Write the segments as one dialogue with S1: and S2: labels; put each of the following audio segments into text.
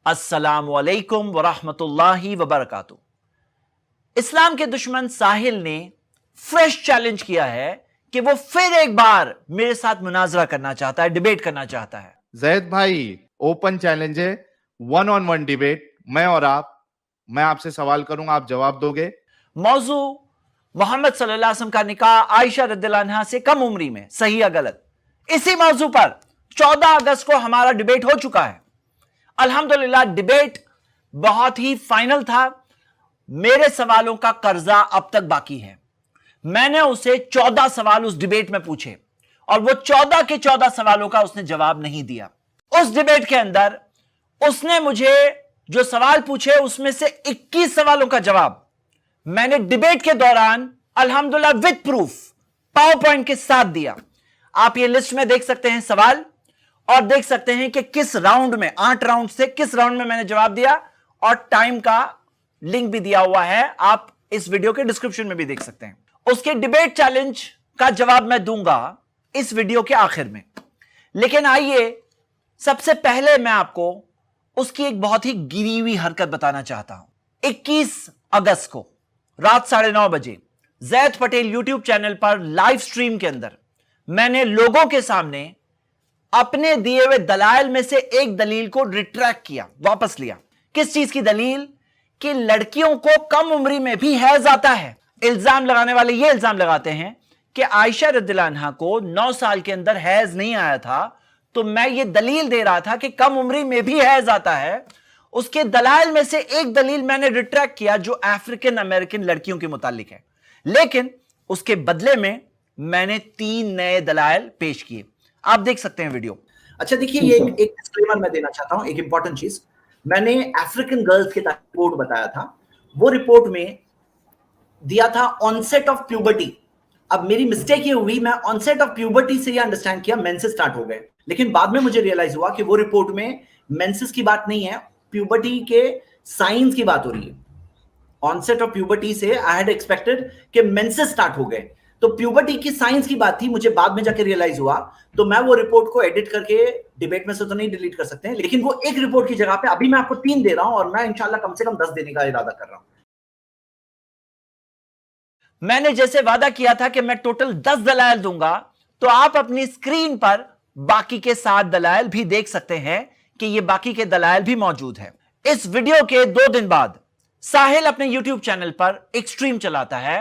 S1: अस्सलामु अलैकुम वरहमतुल्लाहि वबरकातुहू। इस्लाम के दुश्मन साहिल ने फ्रेश चैलेंज किया है कि वो फिर एक बार मेरे साथ मुनाजरा करना चाहता है, डिबेट करना चाहता है।
S2: जैद भाई, ओपन चैलेंज है, 1-on-1 डिबेट, मैं और आप। मैं आपसे सवाल करूंगा, आप जवाब दोगे।
S1: मौजू मोहम्मद सल्लल्लाहु अलैहि वसल्लम का निकाह आयशा रदियल्लाहु अन्हा से कम उम्री में, सही या गलत। इसी मौजू पर 14 अगस्त को हमारा डिबेट हो चुका है। अल्हम्दुलिल्लाह डिबेट बहुत ही फाइनल था। मेरे सवालों का कर्जा अब तक बाकी है। मैंने उसे 14 सवाल उस डिबेट में पूछे और वो 14 के 14 सवालों का उसने जवाब नहीं दिया। उस डिबेट के अंदर उसने मुझे जो सवाल पूछे उसमें से 21 सवालों का जवाब मैंने डिबेट के दौरान अल्हम्दुलिल्लाह विद प्रूफ पावर पॉइंट के साथ दिया। आप ये लिस्ट में देख सकते हैं सवाल और देख सकते हैं कि किस राउंड में, 8 राउंड से किस राउंड में मैंने जवाब दिया, और टाइम का लिंक भी दिया हुआ है, आप इस वीडियो के डिस्क्रिप्शन में भी देख सकते हैं। उसके डिबेट चैलेंज का जवाब मैं दूंगा इस वीडियो के आखिर में। लेकिन आइए सबसे पहले मैं आपको उसकी एक बहुत ही गिरी हुई हरकत बताना चाहता हूं। 21 अगस्त को रात 9:30 बजे जैद पटेल यूट्यूब चैनल पर लाइव स्ट्रीम के अंदर मैंने लोगों के सामने अपने दिए हुए दलाइल में से एक दलील को रिट्रैक्ट किया, वापस लिया। किस चीज की दलील? कि लड़कियों को कम उम्र में भी हैज आता है। इल्जाम लगाने वाले ये इल्जाम लगाते हैं कि आयशा रदियल्लाहु अन्हा को 9 साल के अंदर हैज नहीं आया था, तो मैं ये दलील दे रहा था कि कम उम्र में भी हैज आता है। उसके दलाइल में से एक दलील मैंने रिट्रैक्ट किया जो अफ्रीकन अमेरिकन लड़कियों के मुतालिक है, लेकिन उसके बदले में मैंने 3 नए दलाइल पेश किए। आप देख सकते हैं वीडियो।
S3: अच्छा देखिए, ये एक डिस्क्लेमर मैं देना चाहता हूं, एक इंपॉर्टेंट चीज। मैंने अफ्रीकन गर्ल्स के रिपोर्ट बताया था, वो रिपोर्ट में दिया था ऑनसेट ऑफ प्यूबर्टी। अब मेरी मिस्टेक ये हुई, मैं ऑनसेट ऑफ प्यूबर्टी से ये अंडरस्टैंड किया मेंसेस स्टार्ट हो गए, लेकिन बाद में मुझे रियलाइज हुआ कि वो रिपोर्ट में मेंसेस की बात नहीं है, प्यूबर्टी के साइंस की बात हो रही है। ऑनसेट ऑफ प्यूबर्टी से आई हैड एक्सपेक्टेड कि मेंसेस स्टार्ट हो गए, तो प्यूबर्टी की साइंस की बात थी, मुझे बाद में जाके रियलाइज हुआ। तो मैं वो रिपोर्ट को एडिट करके डिबेट में से तो नहीं डिलीट कर सकते हैं, लेकिन वो एक रिपोर्ट की जगह पे अभी मैं आपको 3 दे रहा हूं और मैं इंशाल्लाह कम से कम 10 देने का इरादा कर रहा हूं।
S1: मैंने जैसे वादा किया था कि मैं टोटल 10 दलाइल दूंगा, तो आप अपनी स्क्रीन पर बाकी के 7 दलाइल भी देख सकते हैं कि ये बाकी के दलाइल भी मौजूद है। इस वीडियो के 2 दिन बाद साहिल अपने यूट्यूब चैनल पर एक स्ट्रीम चलाता है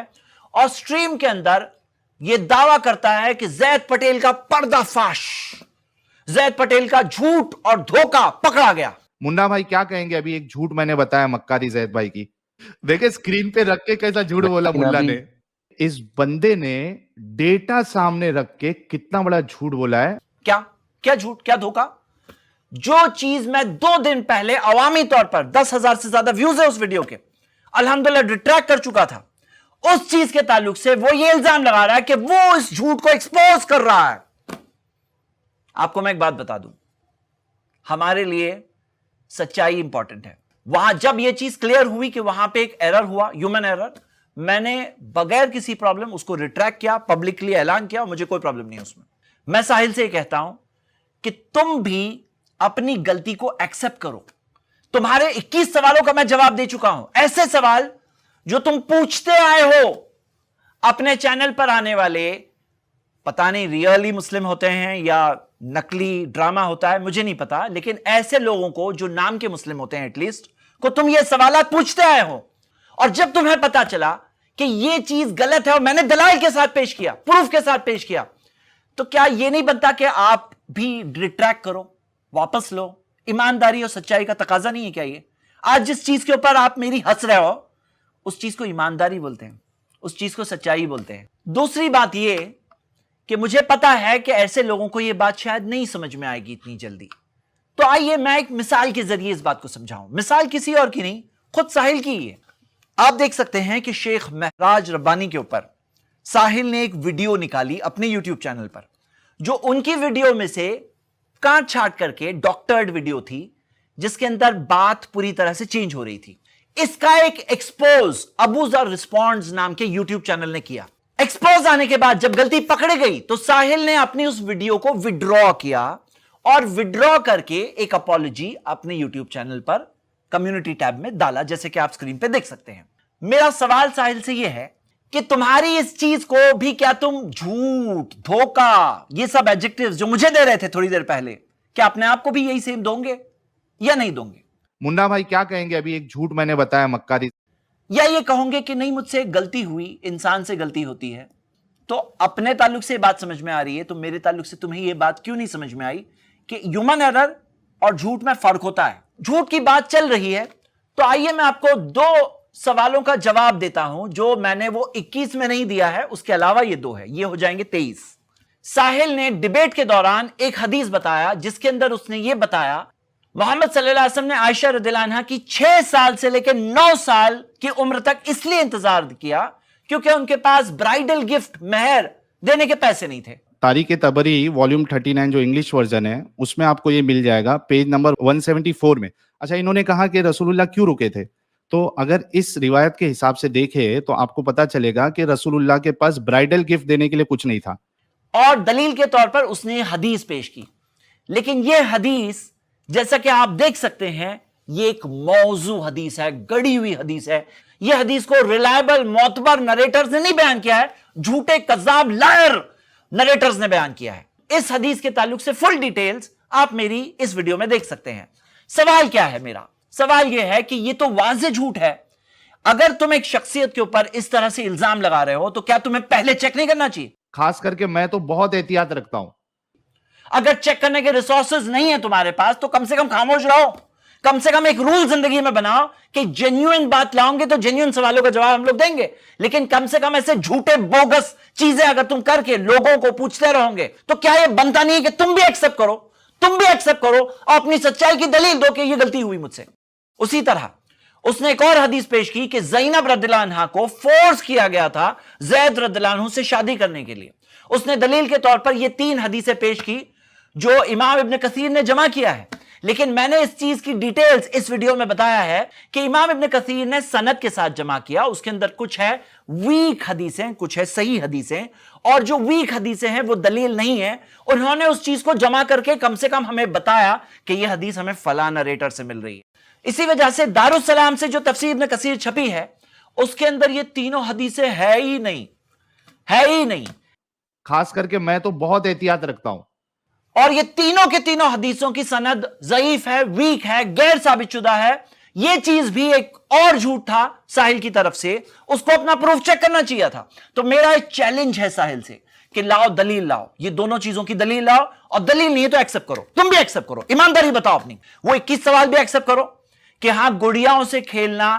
S1: और स्ट्रीम के अंदर यह दावा करता है कि जैद पटेल का पर्दाफाश, जैद पटेल का झूठ और धोखा पकड़ा गया।
S2: मुन्ना भाई क्या कहेंगे? अभी एक झूठ मैंने बताया मक्कारी जैद भाई की, देखे स्क्रीन पे रख के कैसा झूठ बोला मुल्ला ने। इस बंदे ने डेटा सामने रख के कितना बड़ा झूठ बोला है।
S1: क्या क्या झूठ, क्या धोखा? जो चीज मैं 2 दिन पहले अवामी तौर पर 10,000 से ज्यादा व्यूज है उस वीडियो के, अल्हम्दुलिल्लाह रिट्रैक्ट कर चुका था, उस चीज के ताल्लुक से वो ये इल्जाम लगा रहा है कि वो इस झूठ को एक्सपोज कर रहा है। आपको मैं एक बात बता दूं, हमारे लिए सच्चाई इंपॉर्टेंट है। वहां जब ये चीज क्लियर हुई कि वहां पे एक एरर हुआ, ह्यूमन एरर, मैंने बगैर किसी प्रॉब्लम उसको रिट्रैक्ट किया, पब्लिकली ऐलान किया, मुझे कोई प्रॉब्लम नहीं उसमें। मैं साहिल से कहता हूं कि तुम भी अपनी गलती को एक्सेप्ट करो। तुम्हारे 21 सवालों का मैं जवाब दे चुका हूं, ऐसे सवाल जो तुम पूछते आए हो। अपने चैनल पर आने वाले, पता नहीं रियली मुस्लिम होते हैं या नकली ड्रामा होता है, मुझे नहीं पता, लेकिन ऐसे लोगों को जो नाम के मुस्लिम होते हैं एटलीस्ट, को तुम ये सवालात पूछते आए हो। और जब तुम्हें पता चला कि ये चीज गलत है और मैंने दलाइल के साथ पेश किया, प्रूफ के साथ पेश किया, तो क्या ये नहीं बनता कि आप भी रिट्रैक्ट करो, वापस लो? ईमानदारी और सच्चाई का तकाजा नहीं है क्या ये? आज जिस चीज के ऊपर आप मेरी हंस रहे हो, उस चीज को ईमानदारी बोलते हैं, उस चीज को सच्चाई बोलते हैं। दूसरी बात यह कि मुझे पता है कि ऐसे लोगों को यह बात शायद नहीं समझ में आएगी इतनी जल्दी, तो आइए मैं एक मिसाल के जरिए इस बात को समझाऊं। मिसाल किसी और की नहीं, खुद साहिल की ही है। आप देख सकते हैं कि शेख महराज रब्बानी के ऊपर साहिल ने एक वीडियो निकाली अपने यूट्यूब चैनल पर, जो उनकी वीडियो में से काट छाट करके डॉक्टर्ड वीडियो थी, जिसके अंदर बात पूरी तरह से चेंज हो रही थी। इसका एक एक्सपोज अबू ज़र रिस्पॉन्ड्स नाम के यूट्यूब चैनल ने किया। एक्सपोज आने के बाद जब गलती पकड़ी गई तो साहिल ने अपनी उस वीडियो को विड्रॉ किया और विड्रॉ करके एक अपॉलॉजी अपने यूट्यूब चैनल पर कम्युनिटी टैब में डाला, जैसे कि आप स्क्रीन पे देख सकते हैं। मेरा सवाल साहिल से यह है कि तुम्हारी इस चीज को भी क्या तुम झूठ, धोखा, ये सब एडजेक्टिव्स जो मुझे दे रहे थे थोड़ी देर पहले, क्या अपने आप को भी यही सेम दोगे या नहीं दोगे?
S2: मुन्ना भाई क्या कहेंगे? अभी एक झूठ मैंने बताया मक्कारी,
S1: या ये कहोगे कि नहीं मुझसे एक गलती हुई, इंसान से गलती होती है। तो अपने ताल्लुक से ये बात समझ में आ रही है, तो मेरे ताल्लुक से तुम्हें ये बात क्यों नहीं समझ में आई कि ह्यूमन एरर और झूठ में फर्क होता है? झूठ की बात चल रही है, तो आइए मैं आपको 2 सवालों का जवाब देता हूं जो मैंने वो 21 में नहीं दिया है, उसके अलावा ये 2 है, ये हो जाएंगे 23। साहिल ने डिबेट के दौरान एक हदीस बताया जिसके अंदर उसने ये बताया मोहम्मद सल्लल्लाहु अलैहि वसल्लम ने आयशा रदियल्लाहु अन्हा की 6 साल से लेकर 9 साल की उम्र तक इसलिए इंतजार किया क्योंकि उनके पास ब्राइडल गिफ्ट, मेहर देने के पैसे नहीं थे।
S2: तारीख तबरी वॉल्यूम 39 जो इंग्लिश वर्जन है उसमें आपको ये मिल जाएगा, पेज नंबर 174 में। अच्छा, इन्होंने कहा कि रसूलुल्लाह क्यों रुके थे, तो अगर इस रिवायत के हिसाब से देखें तो आपको पता चलेगा कि रसूलुल्लाह के पास ब्राइडल गिफ्ट देने के लिए कुछ नहीं था,
S1: और दलील के तौर पर उसने हदीस पेश की। लेकिन यह हदीस जैसा कि आप देख सकते हैं ये एक मौजू हदीस है, गढ़ी हुई हदीस है। यह हदीस को रिलायबल मोतबर नरेटर्स ने नहीं बयान किया है, झूठे कज़ाब लायर नरेटर्स ने बयान किया है। इस हदीस के ताल्लुक से फुल डिटेल्स आप मेरी इस वीडियो में देख सकते हैं। सवाल क्या है मेरा? सवाल यह है कि यह तो वाज़ेह झूठ है। अगर तुम एक शख्सियत के ऊपर इस तरह से इल्जाम लगा रहे हो तो क्या तुम्हें पहले चेक नहीं करना चाहिए?
S2: खास करके मैं तो बहुत एहतियात रखता हूं।
S1: अगर चेक करने के रिसोर्सेज नहीं है तुम्हारे पास तो कम से कम खामोश रहो। कम से कम एक रूल जिंदगी में बनाओ कि जेन्युइन बात लाओगे तो जेन्युइन सवालों का जवाब हम लोग देंगे, लेकिन कम से कम ऐसे झूठे बोगस चीजें अगर तुम करके लोगों को पूछते रहोगे तो क्या यह बनता नहीं है कि तुम भी एक्सेप्ट करो और अपनी सच्चाई की दलील दो कि यह गलती हुई मुझसे। उसी तरह उसने एक और हदीस पेश की कि ज़ैनब रदियल्लाहु अन्हा को फोर्स किया गया था ज़ैद रदियल्लाहु अन्हु से शादी करने के लिए। उसने दलील के तौर पर यह 3 हदीसें पेश की जो इमाम इब्न कसीर ने जमा किया है, लेकिन मैंने इस चीज की डिटेल्स इस वीडियो में बताया है कि इमाम इब्न कसीर ने सनद के साथ जमा किया। उसके अंदर कुछ है वीक हदीसें, कुछ है सही हदीसें, और जो वीक हदीसें हैं वो दलील नहीं है। उन्होंने उस चीज को जमा करके कम से कम हमें बताया कि यह हदीस हमें फला नरेटर से मिल रही है। इसी वजह से दारुस्सलाम से जो तफसीर इब्न कसीर छपी है उसके अंदर ये तीनों हदीसें है ही नहीं।
S2: खास करके मैं तो बहुत एहतियात रखता हूं,
S1: और ये तीनों के तीनों हदीसों की सनद ज़ईफ है, वीक है, गैर साबित शुदा है। ये चीज भी एक और झूठ था साहिल की तरफ से, उसको अपना प्रूफ चेक करना चाहिए था। तो मेरा एक चैलेंज है साहिल से कि लाओ दलील लाओ, ये दोनों चीजों की दलील लाओ, और दलील नहीं है तो एक्सेप्ट करो, तुम भी एक्सेप्ट करो, ईमानदारी बताओ अपनी। वो 21 सवाल भी एक्सेप्ट करो कि हां गुड़ियाओं से खेलना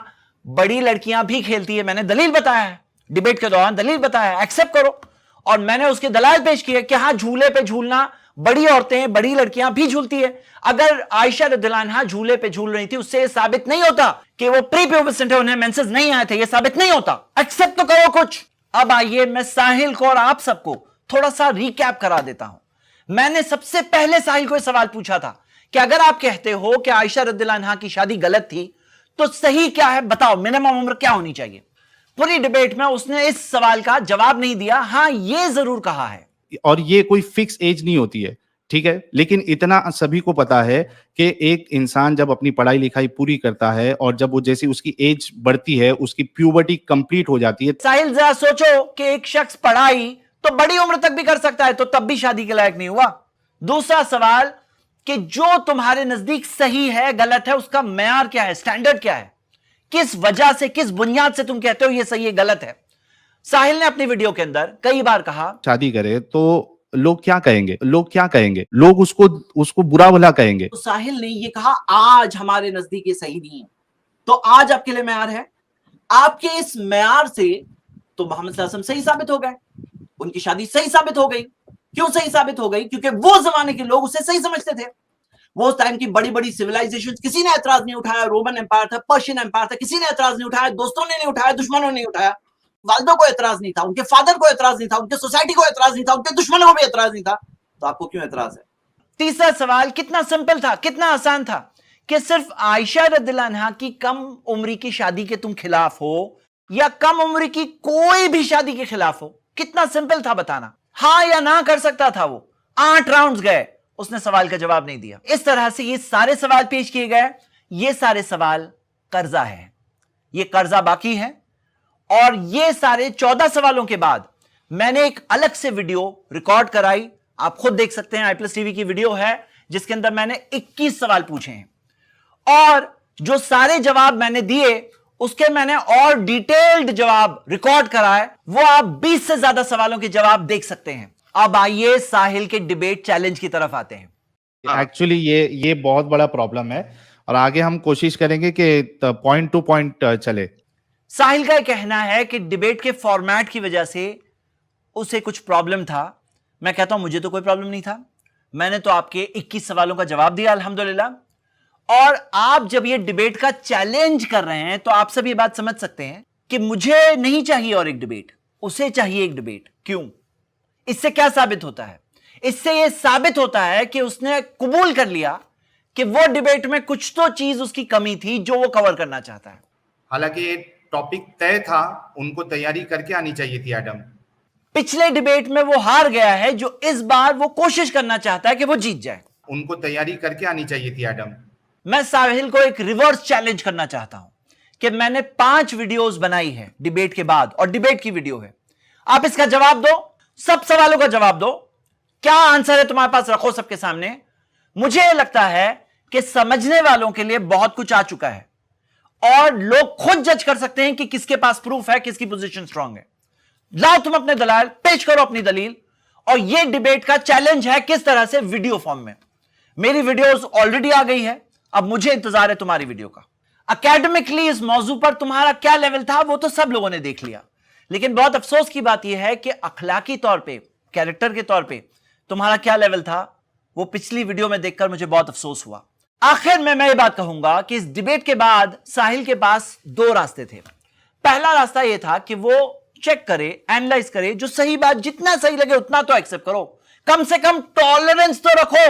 S1: बड़ी लड़कियां भी खेलती है, मैंने दलील बताया है, डिबेट के दौरान दलील बताया है, एक्सेप्ट करो। और मैंने उसके दलाल पेश किए कि हां झूले पे झूलना बड़ी औरतें, बड़ी लड़कियां भी झूलती है। अगर आयशा रदियल्लाहु अन्हा झूले पे झूल रही थी उससे साबित नहीं होता कि वो प्री प्यूबर्सेंट है, उन्हें मेंसेस नहीं आए थे, ये साबित नहीं होता। एक्सेप्ट तो करो कुछ। अब आइए मैं साहिल को और आप सबको थोड़ा सा रिकैप करा देता हूं। मैंने सबसे पहले साहिल को यह सवाल पूछा था कि अगर आप कहते हो कि आयशा रदियल्लाहु अन्हा की शादी गलत थी तो सही क्या है, बताओ मिनिमम उम्र क्या होनी चाहिए। पूरी डिबेट में उसने इस सवाल का जवाब नहीं दिया। हां ये जरूर कहा है,
S2: और ये कोई फिक्स एज नहीं होती है, ठीक है, लेकिन इतना सभी को पता है कि एक इंसान जब अपनी पढ़ाई लिखाई पूरी करता है और जब वो जैसी उसकी एज बढ़ती है, उसकी प्यूबर्टी कंप्लीट हो जाती है।
S1: साहिल जरा सोचो कि एक शख्स पढ़ाई तो बड़ी उम्र तक भी कर सकता है, तो तब भी शादी के लायक नहीं हुआ। दूसरा सवाल कि जो तुम्हारे नजदीक सही है गलत है उसका मेयार क्या है, स्टैंडर्ड क्या है, किस वजह से, किस बुनियाद से तुम कहते हो ये सही है गलत है। साहिल ने अपनी वीडियो के अंदर कई बार कहा
S2: शादी करे तो लोग क्या कहेंगे, लोग उसको बुरा भला कहेंगे।
S1: तो साहिल ने ये कहा आज हमारे नजदीक ये सही नहीं है, तो आज आपके लिए मेयार है। आपके इस मेयार से तो मोहम्मद सल्लल्लाहु अलैहि वसल्लम सही साबित हो गए, उनकी शादी सही साबित हो गई। क्यों सही साबित हो गई? क्योंकि वो जमाने के लोग उसे सही समझते थे। वो टाइम की बड़ी बड़ी सिविलाइजेशन, किसी ने एतराज नहीं उठाया। रोमन एम्पायर था, पर्शियन एम्पायर था, किसी ने एतराज नहीं उठाया, दोस्तों ने नहीं उठाया, दुश्मनों ने नहीं उठाया। वालिदों को एतराज नहीं था, उनके फादर को एतराज नहीं था, उनके सोसाइटी को एतराज नहीं था, उनके दुश्मनों को भी एतराज नहीं था, तो आपको क्यों एतराज है? तीसरा सवाल कितना सिंपल था, कितना आसान था कि सिर्फ आयशा रदियल्लाहु अन्हा की कम उम्र की शादी के तुम खिलाफ हो या कम उम्र की कोई भी शादी के खिलाफ हो। कितना सिंपल था बताना, हां या ना कर सकता था वो। 8 राउंड्स गए, उसने सवाल का जवाब नहीं दिया। इस तरह से ये सारे सवाल पेश किए गए, ये सारे सवाल कर्जा है, ये कर्जा बाकी है। और ये सारे 14 सवालों के बाद मैंने एक अलग से वीडियो रिकॉर्ड कराई, आप खुद देख सकते हैं, iPlus TV की वीडियो है जिसके अंदर मैंने 21 सवाल पूछे हैं और जो सारे जवाब मैंने दिए उसके मैंने और डिटेल्ड जवाब रिकॉर्ड कराए, वो आप 20 से ज्यादा सवालों के जवाब देख सकते हैं। अब आइए साहिल के डिबेट चैलेंज की तरफ आते हैं।
S2: एक्चुअली ये बहुत बड़ा प्रॉब्लम है और आगे हम कोशिश करेंगे कि पॉइंट टू पॉइंट चले।
S1: साहिल का कहना है कि डिबेट के फॉर्मेट की वजह से उसे कुछ प्रॉब्लम था। मैं कहता हूं मुझे तो कोई प्रॉब्लम नहीं था, मैंने तो आपके 21 सवालों का जवाब दिया अल्हम्दुलिल्लाह। और आप जब ये डिबेट का चैलेंज कर रहे हैं तो आप सब ये बात समझ सकते हैं कि मुझे नहीं चाहिए और एक डिबेट, उसे चाहिए एक डिबेट। क्यों? इससे क्या साबित होता है? इससे यह साबित होता है कि उसने कबूल कर लिया कि वो डिबेट में कुछ तो चीज उसकी कमी थी जो वो कवर करना चाहता है।
S4: हालांकि ये टॉपिक तय था, उनको तैयारी करके आनी चाहिए थी एडम।
S1: पिछले डिबेट में वो हार गया है, जो इस बार वो कोशिश करना चाहता है कि वो जीत जाए।
S4: उनको तैयारी करके आनी चाहिए थी एडम।
S1: मैं साहिल को एक रिवर्स चैलेंज करना चाहता हूं कि मैंने 5 वीडियोस बनाई है डिबेट के बाद और डिबेट की वीडियो है, आप इसका जवाब दो, सब सवालों का जवाब दो। क्या आंसर है तुम्हारे पास, रखो सबके सामने। मुझे लगता है कि समझने वालों के लिए बहुत कुछ आ चुका है और लोग खुद जज कर सकते हैं कि किसके पास प्रूफ है, किसकी पोजीशन स्ट्रांग है। लाओ तुम अपने दलाल, पेश करो अपनी दलील। और यह डिबेट का चैलेंज है किस तरह से, वीडियो फॉर्म में। मेरी वीडियोस ऑलरेडी आ गई है, अब मुझे इंतजार है तुम्हारी वीडियो का। एकेडमिकली इस मौजू पर तुम्हारा क्या लेवल था वो तो सब लोगों ने देख लिया, लेकिन बहुत अफसोस की बात यह है कि अखलाकी तौर पे, कैरेक्टर के तौर पे तुम्हारा क्या लेवल था वो पिछली वीडियो में देखकर मुझे बहुत अफसोस हुआ। आखिर में मैं ये बात कहूंगा कि इस डिबेट के बाद साहिल के पास 2 रास्ते थे। पहला रास्ता यह था कि वो चेक करे, एनालाइज करे, जो सही बात, जितना सही लगे उतना तो एक्सेप्ट करो, कम से कम टॉलरेंस तो रखो,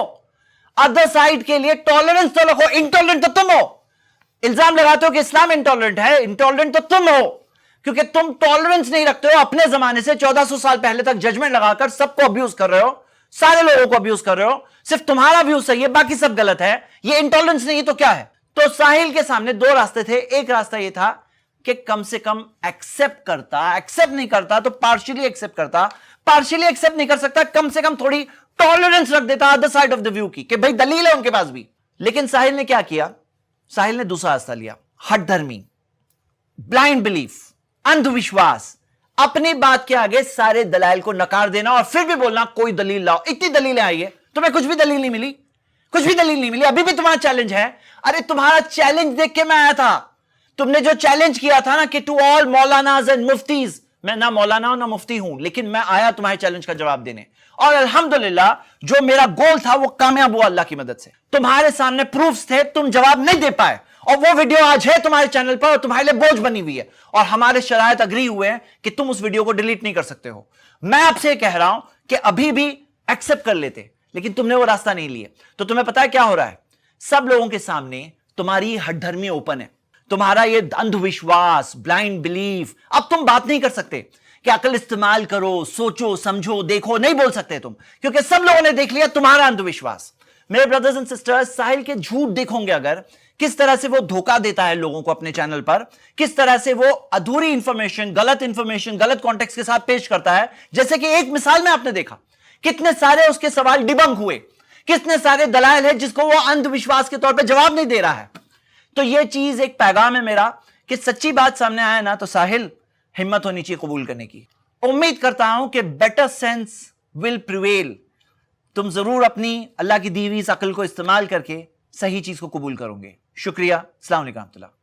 S1: अदर साइड के लिए टॉलरेंस तो रखो। इंटॉलरेंट तो तुम हो, इल्जाम लगाते हो कि इस्लाम इंटॉलरेंट है, इंटॉलरेंट तो तुम हो क्योंकि तुम टॉलरेंस नहीं रखते हो। अपने जमाने से 1400 साल पहले तक जजमेंट लगाकर सबको अब्यूज कर रहे हो, सारे लोगों को अब्यूज कर रहे हो, सिर्फ तुम्हारा व्यू सही है, बाकी सब गलत है। ये इंटॉलरेंस नहीं तो क्या है? तो साहिल के सामने 2 रास्ते थे। एक रास्ता यह था कि कम से कम एक्सेप्ट करता, एक्सेप्ट नहीं करता तो पार्शियली एक्सेप्ट करता, पार्शियली एक्सेप्ट नहीं कर सकता कम से कम थोड़ी टॉलरेंस रख देता other side of the view की, कि भाई दलील है उनके पास भी। लेकिन साहिल ने क्या किया? साहिल ने दूसरा रास्ता लिया, हठधर्मी, ब्लाइंड बिलीफ, अंधविश्वास, अपनी बात के आगे सारे दलाइल को नकार देना और फिर भी बोलना कोई दलील लाओ। इतनी दलीलें आई है, तुम्हें कुछ भी दलील नहीं मिली, कुछ भी दलील नहीं मिली, अभी भी तुम्हारा चैलेंज है। अरे तुम्हारा चैलेंज देख के मैं आया था, तुमने जो चैलेंज किया था ना कि टू ऑल मौलानाज एंड मुफ्तीज, मैं ना मौलाना ना मुफ्ती हूं, लेकिन मैं आया तुम्हारे चैलेंज का जवाब देने और अल्हम्दुलिल्लाह जो मेरा गोल था वो कामयाब हुआ अल्लाह की मदद से। तुम्हारे सामने प्रूफ्स थे, तुम जवाब नहीं दे पाए और वो वीडियो आज है तुम्हारे चैनल पर और तुम्हारे लिए बोझ बनी हुई है और हमारे शरायत अग्री हुए हैं कि तुम उस वीडियो को डिलीट नहीं कर सकते हो। मैं आपसे कह रहा हूं कि अभी भी एक्सेप्ट कर लेते, लेकिन तुमने वो रास्ता नहीं लिया। तो तुम्हें पता है क्या हो रहा है? सब लोगों के सामने तुम्हारी हठधर्मी ओपन है, तुम्हारा ये अंधविश्वास, ब्लाइंड बिलीफ। अब तुम बात नहीं कर सकते कि अकल इस्तेमाल करो, सोचो, समझो, देखो, नहीं बोल सकते तुम, क्योंकि सब लोगों ने देख लिया तुम्हारा अंधविश्वास। मेरे ब्रदर्स एंड सिस्टर्स, साहिल के झूठ देखोगे अगर, किस तरह से वो धोखा देता है लोगों को अपने चैनल पर, किस तरह से वो अधूरी इंफॉर्मेशन, गलत कॉन्टेक्स्ट के साथ पेश करता है। जैसे कि एक मिसाल में आपने देखा कितने सारे उसके सवाल डिबंक हुए, कितने सारे दलाइल है जिसको वो अंधविश्वास के तौर पर जवाब नहीं दे रहा है। तो ये चीज एक पैगाम है मेरा कि सच्ची बात सामने आए ना तो साहिल हिम्मत होनी चाहिए कबूल करने की। उम्मीद करता हूं कि बेटर सेंस विल प्रिवेल। तुम जरूर अपनी अल्लाह की दी हुई इस अकल को इस्तेमाल करके सही चीज को कबूल करोगे। शुक्रिया। अस्सलाम वालेकुम।